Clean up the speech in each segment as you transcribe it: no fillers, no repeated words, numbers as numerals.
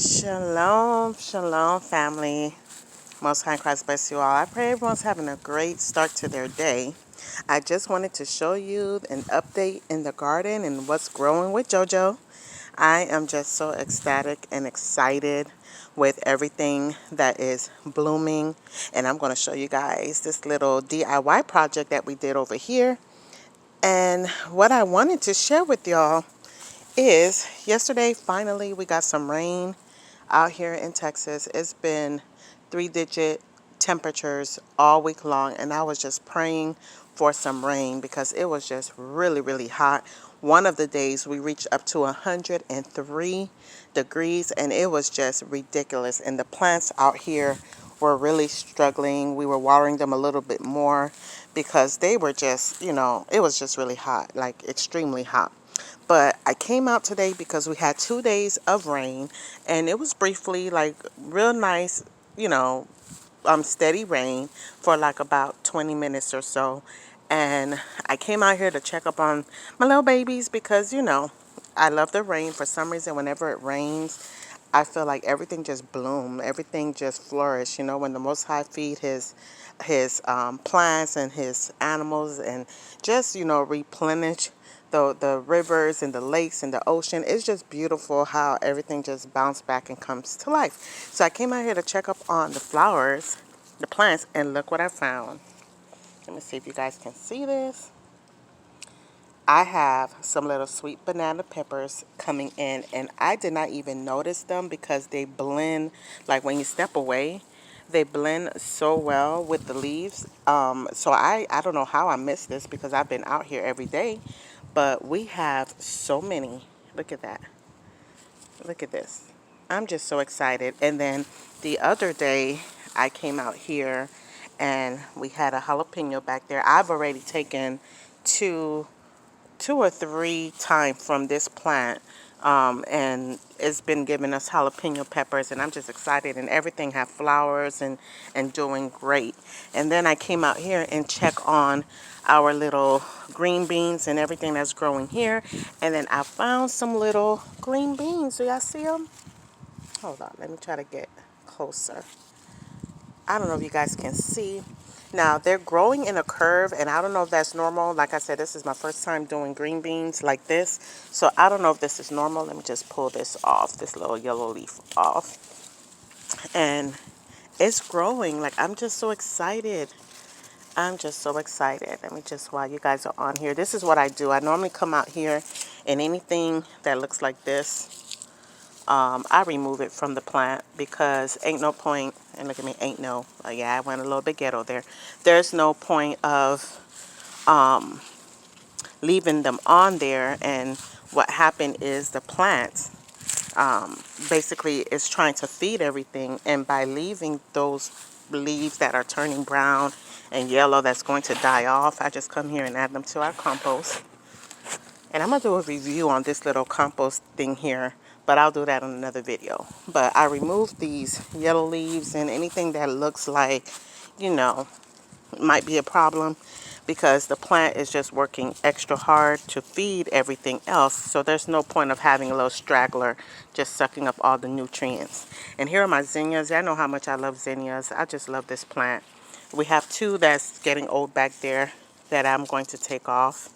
Shalom, shalom, family. Most High in Christ bless you all. I pray everyone's having a great start to their day. I just wanted to show you an update in the garden and what's growing with JoJo. I am just so ecstatic and excited with everything that is blooming. And I'm going to show you guys this little DIY project that we did over here. And what I wanted to share with y'all is yesterday, finally, we got some rain out here in Texas. It's been 3-digit temperatures all week long, and I was just praying for some rain because it was just really, really hot. One of the days we reached up to 103 degrees, and it was just ridiculous. And the plants out here were really struggling. We were watering them a little bit more because they were just, it was just really hot, like extremely hot. But I came out today because we had 2 days of rain, and it was briefly like real nice, steady rain for like about 20 minutes or so. And I came out here to check up on my little babies because, I love the rain. For some reason, whenever it rains, I feel like everything just bloom, everything just flourish. When the Most High feed his plants and his animals, and just replenish the rivers and the lakes and the ocean. It's just beautiful how everything just bounces back and comes to life. So I came out here to check up on the flowers, the plants, and look what I found. Let me see if you guys can see this. I have some little sweet banana peppers coming in, and I did not even notice them because they blend, like when you step away, they blend so well with the leaves. So I don't know how I missed this because I've been out here every day, but we have so many. Look at that. Look at this. I'm just so excited. And then the other day, I came out here and we had a jalapeno back there. I've already taken two or three times from this plant, and it's been giving us jalapeno peppers, and I'm just excited, and everything have flowers and doing great. And then I came out here and check on our little green beans and everything that's growing here, and then I found some little green beans. Do y'all see them? Hold on, let me try to get closer. I don't know if you guys can see. Now, they're growing in a curve, and I don't know if that's normal. Like I said, this is my first time doing green beans like this. So I don't know if this is normal. Let me just pull this off, this little yellow leaf off. And it's growing. Like, I'm just so excited. I'm just so excited. Let me just, while you guys are on here, this is what I do. I normally come out here, and anything that looks like this, I remove it from the plant because ain't no point, and look at me, yeah, I went a little bit ghetto there. There's no point of leaving them on there, and what happened is the plant basically is trying to feed everything, and by leaving those leaves that are turning brown and yellow that's going to die off, I just come here and add them to our compost. And I'm going to do a review on this little compost thing here, but I'll do that in another video. But I removed these yellow leaves and anything that looks like, might be a problem because the plant is just working extra hard to feed everything else. So there's no point of having a little straggler just sucking up all the nutrients. And here are my zinnias. I know how much I love zinnias. I just love this plant. We have two that's getting old back there that I'm going to take off.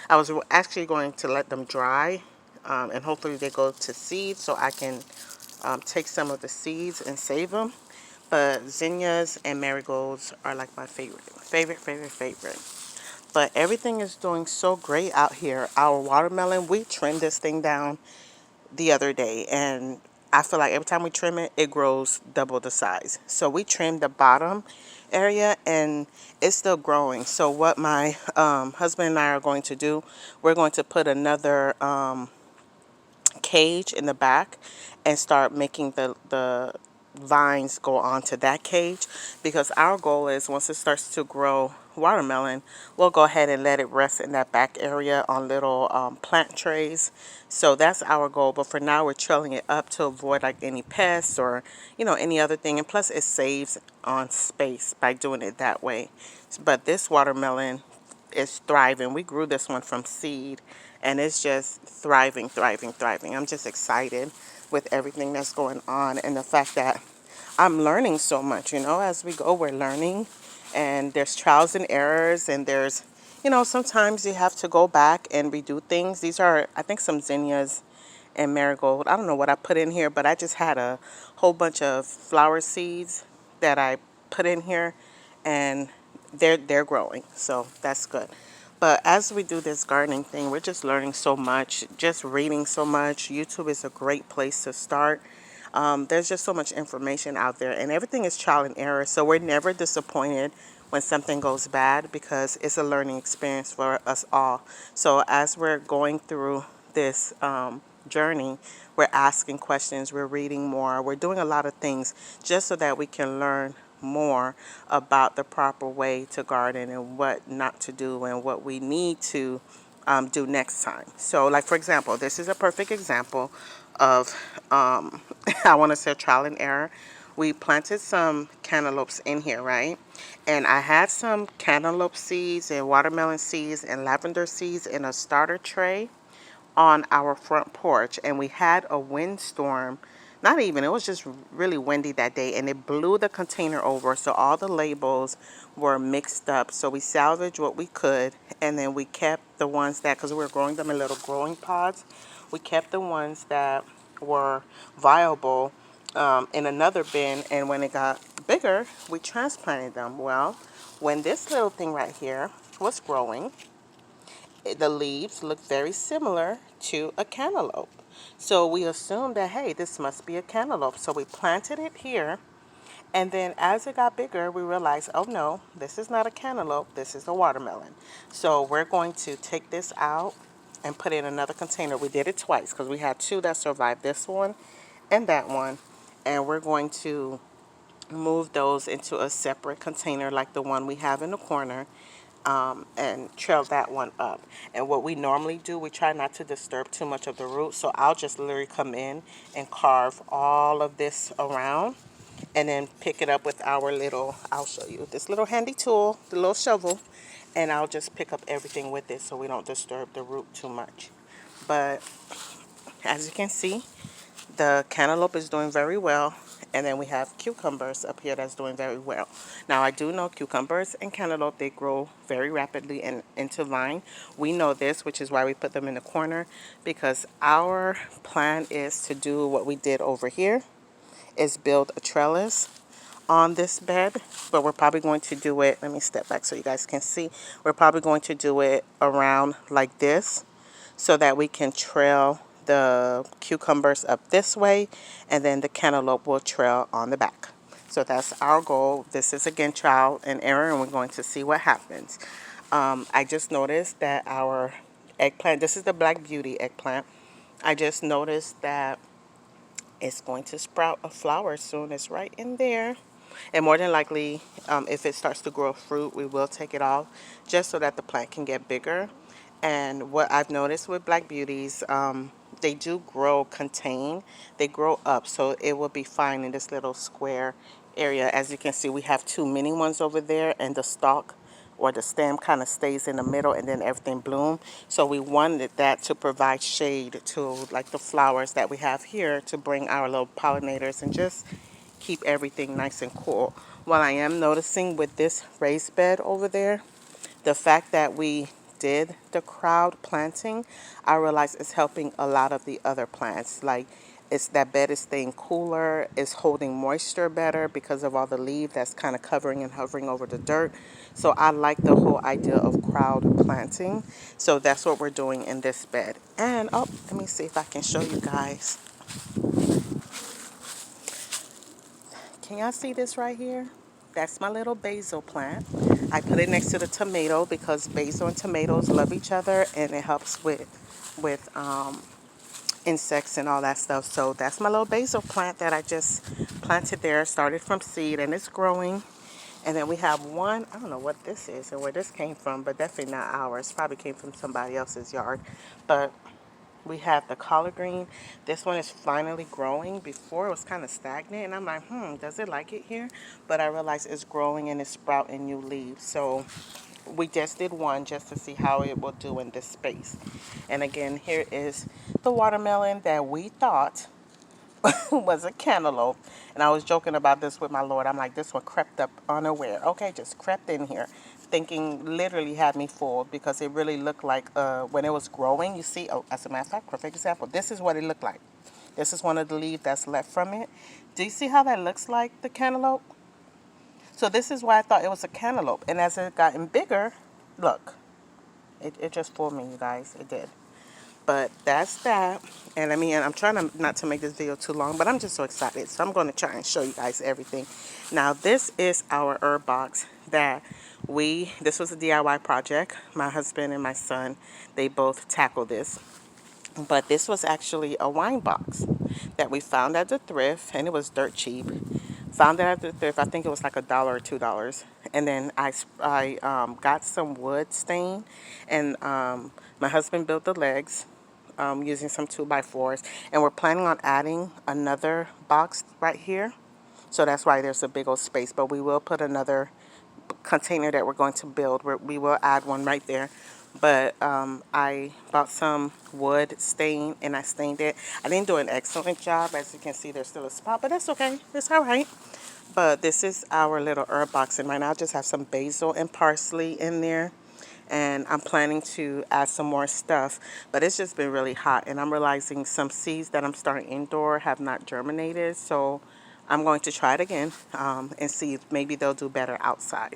I was actually going to let them dry, and hopefully they go to seed so I can take some of the seeds and save them. But zinnias and marigolds are like my favorite. But everything is doing so great out here. Our watermelon, we trimmed this thing down the other day, and I feel like every time we trim it, it grows double the size. So we trimmed the bottom area, and it's still growing. So what my husband and I are going to do, we're going to put another cage in the back and start making the vines go onto that cage, because our goal is once it starts to grow watermelon, we'll go ahead and let it rest in that back area on little plant trays. So that's our goal, but for now we're trailing it up to avoid like any pests or any other thing, and plus it saves on space by doing it that way. But this watermelon is thriving. We grew this one from seed, and it's just thriving, thriving, thriving. I'm just excited with everything that's going on, and the fact that I'm learning so much. As we go, we're learning, and there's trials and errors, and there's, sometimes you have to go back and redo things. These are, I think, some zinnias and marigold. I don't know what I put in here, but I just had a whole bunch of flower seeds that I put in here, and they're growing, so that's good. But as we do this gardening thing, we're just learning so much, just reading so much. YouTube is a great place to start. There's just so much information out there, and everything is trial and error. So we're never disappointed when something goes bad, because it's a learning experience for us all. So as we're going through this journey, we're asking questions, we're reading more, we're doing a lot of things just so that we can learn more about the proper way to garden and what not to do and what we need to do next time. So, like, for example, this is a perfect example of, I want to say, trial and error. We planted some cantaloupes in here, right? And I had some cantaloupe seeds and watermelon seeds and lavender seeds in a starter tray on our front porch, and we had a windstorm. Not even, it was just really windy that day, and it blew the container over, so all the labels were mixed up. So we salvaged what we could, and then we kept the ones that, because we were growing them in little growing pods, we kept the ones that were viable in another bin, and when it got bigger, we transplanted them. Well, when this little thing right here was growing, the leaves look very similar to a cantaloupe. So we assumed that, hey, this must be a cantaloupe. So we planted it here. And then as it got bigger, we realized, oh no, this is not a cantaloupe. This is a watermelon. So we're going to take this out and put it in another container. We did it twice because we had two that survived, this one and that one. And we're going to move those into a separate container like the one we have in the corner, and trail that one up. And what we normally do, we try not to disturb too much of the roots. So I'll just literally come in and carve all of this around and then pick it up with our little, I'll show you, this little handy tool, the little shovel, and I'll just pick up everything with it so we don't disturb the root too much. But as you can see, the cantaloupe is doing very well, and then we have cucumbers up here that's doing very well. Now, I do know cucumbers and cantaloupe, they grow very rapidly and into vine. We know this, which is why we put them in the corner, because our plan is to do what we did over here, is build a trellis on this bed, but we're probably going to do it, let me step back so you guys can see, we're probably going to do it around like this, so that we can trail the cucumbers up this way, and then the cantaloupe will trail on the back. So that's our goal. This is, again, trial and error, and we're going to see what happens. I just noticed that our eggplant, this is the Black Beauty eggplant, I just noticed that it's going to sprout a flower soon. It's right in there. And more than likely, if it starts to grow fruit, we will take it off just so that the plant can get bigger. And what I've noticed with Black Beauties, they do grow contained. They grow up, so it will be fine in this little square area. As you can see, we have two mini ones over there, and the stalk or the stem kind of stays in the middle, and then everything bloom. So we wanted that to provide shade to, like, the flowers that we have here, to bring our little pollinators and just keep everything nice and cool. While I am noticing with this raised bed over there, the fact that we did the crowd planting, I realize it's helping a lot of the other plants. Like, it's, that bed is staying cooler, it's holding moisture better because of all the leaf that's kind of covering and hovering over the dirt. So I like the whole idea of crowd planting. So that's what we're doing in this bed. And, oh, let me see if I can show you guys. Can y'all see this right here? That's my little basil plant. I put it next to the tomato because basil and tomatoes love each other, and it helps with insects and all that stuff. So that's my little basil plant that I just planted there. Started from seed, and it's growing. And then we have one, I don't know what this is and where this came from, but definitely not ours. Probably came from somebody else's yard. But we have the collard green. This one is finally growing. Before it was kind of stagnant, and I'm like, does it like it here? But I realized it's growing and it's sprouting new leaves. So we just did one just to see how it will do in this space. And again, here is the watermelon that we thought was a cantaloupe. And I was joking about this with my Lord. I'm like, this one crept up unaware. Okay, just crept in here. Thinking literally had me fooled because it really looked like when it was growing, you see, oh, as a matter of fact, perfect example. This is what it looked like. This is one of the leaves that's left from it. Do you see how that looks like the cantaloupe? So this is why I thought it was a cantaloupe. And as it gotten bigger, look, it just fooled me, you guys. It did. But that's that. And I mean, I'm trying not to make this video too long, but I'm just so excited. So I'm going to try and show you guys everything. Now, this is our herb box that this was a DIY project. My husband and my son, they both tackled this. But this was actually a wine box that we found at the thrift, and it was dirt cheap. Found it at the thrift. I think it was like $1 or $2. And then I got some wood stain, and my husband built the legs using some 2x4s. And we're planning on adding another box right here. So that's why there's a big old space. But we will put another container that we're going to build. We will add one right there. But I bought some wood stain and I stained it. I didn't do an excellent job. As you can see, there's still a spot, but that's okay. It's all right. But this is our little herb box. And right now I just have some basil and parsley in there. And I'm planning to add some more stuff. But it's just been really hot. And I'm realizing some seeds that I'm starting indoor have not germinated. So I'm going to try it again and see if maybe they'll do better outside.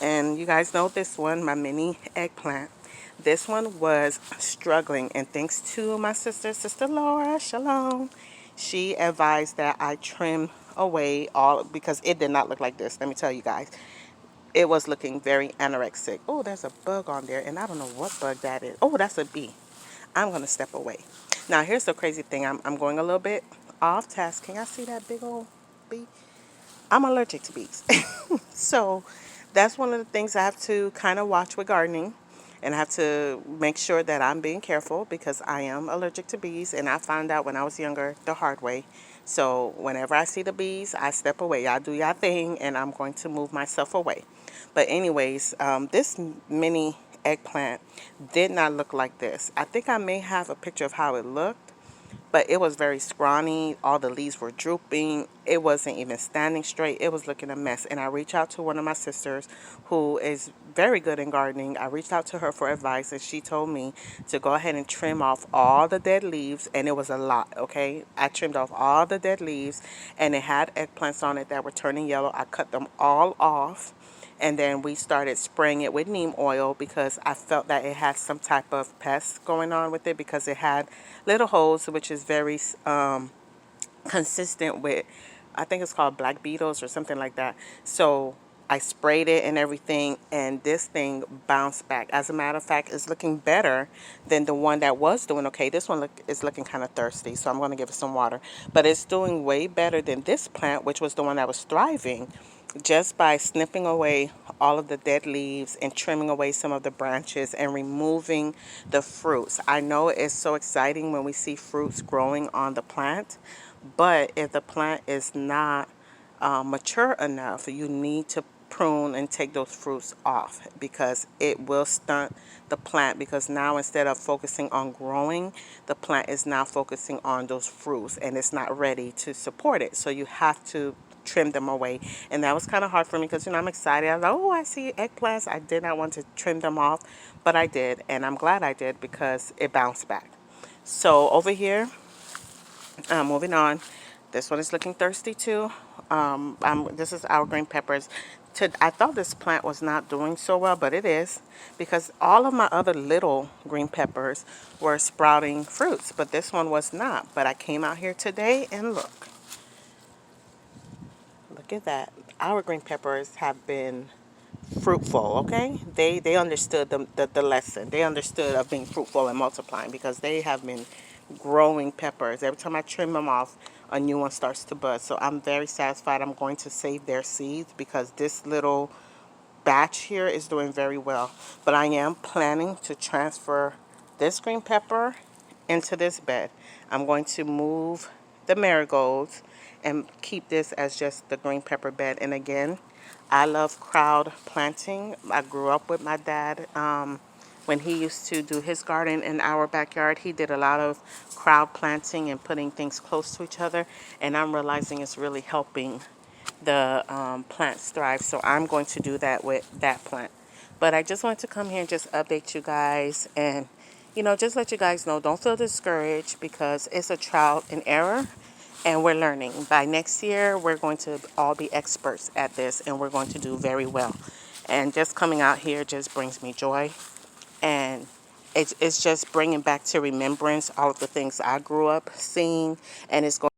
And you guys know this one, my mini eggplant. This one was struggling, and thanks to my sister Laura, Shalom, she advised that I trim away all, because it did not look like this. Let me tell you guys. It was looking very anorexic. Oh, there's a bug on there, and I don't know what bug that is. Oh, that's a bee. I'm going to step away. Now, here's the crazy thing. I'm going a little bit off task. Can y'all see that big old bee? I'm allergic to bees. So that's one of the things I have to kind of watch with gardening. And I have to make sure that I'm being careful because I am allergic to bees. And I found out when I was younger the hard way. So whenever I see the bees, I step away. Y'all do y'all thing, and I'm going to move myself away. But anyways, this mini eggplant did not look like this. I think I may have a picture of how it looked, but it was very scrawny. All the leaves were drooping. It wasn't even standing straight. It was looking a mess. And I reached out to one of my sisters who is very good in gardening. I reached out to her for advice, and she told me to go ahead and trim off all the dead leaves. And it was a lot, okay? I trimmed off all the dead leaves, and it had eggplants on it that were turning yellow. I cut them all off. And then we started spraying it with neem oil because I felt that it had some type of pest going on with it, because it had little holes, which is very consistent with, I think it's called black beetles or something like that. So I sprayed it and everything, and this thing bounced back. As a matter of fact, it's looking better than the one that was doing okay. This one is looking kind of thirsty, so I'm going to give it some water. But it's doing way better than this plant, which was the one that was thriving, just by snipping away all of the dead leaves and trimming away some of the branches and removing the fruits. I know it's so exciting when we see fruits growing on the plant, but if the plant is not mature enough, you need to prune and take those fruits off, because it will stunt the plant, because now instead of focusing on growing, the plant is now focusing on those fruits and it's not ready to support it. So you have to trim them away. And that was kind of hard for me because, I'm excited. I was like, oh, I see eggplants. I did not want to trim them off, but I did. And I'm glad I did because it bounced back. So over here, moving on. This one is looking thirsty too. This is our green peppers. I thought this plant was not doing so well, but it is, because all of my other little green peppers were sprouting fruits, but this one was not. But I came out here today and look. Look at that. Our green peppers have been fruitful, okay? They understood the lesson. They understood of being fruitful and multiplying, because they have been growing peppers. Every time I trim them off, a new one starts to bud. So I'm very satisfied. I'm going to save their seeds because this little batch here is doing very well. But I am planning to transfer this green pepper into this bed. I'm going to move the marigolds and keep this as just the green pepper bed. And again, I love crowd planting. I grew up with my dad. When he used to do his garden in our backyard, he did a lot of crowd planting and putting things close to each other. And I'm realizing it's really helping the plants thrive. So I'm going to do that with that plant. But I just wanted to come here and just update you guys and, just let you guys know, don't feel discouraged because it's a trial and error and we're learning. By next year, we're going to all be experts at this and we're going to do very well. And just coming out here just brings me joy. And it's just bringing back to remembrance all of the things I grew up seeing. And it's going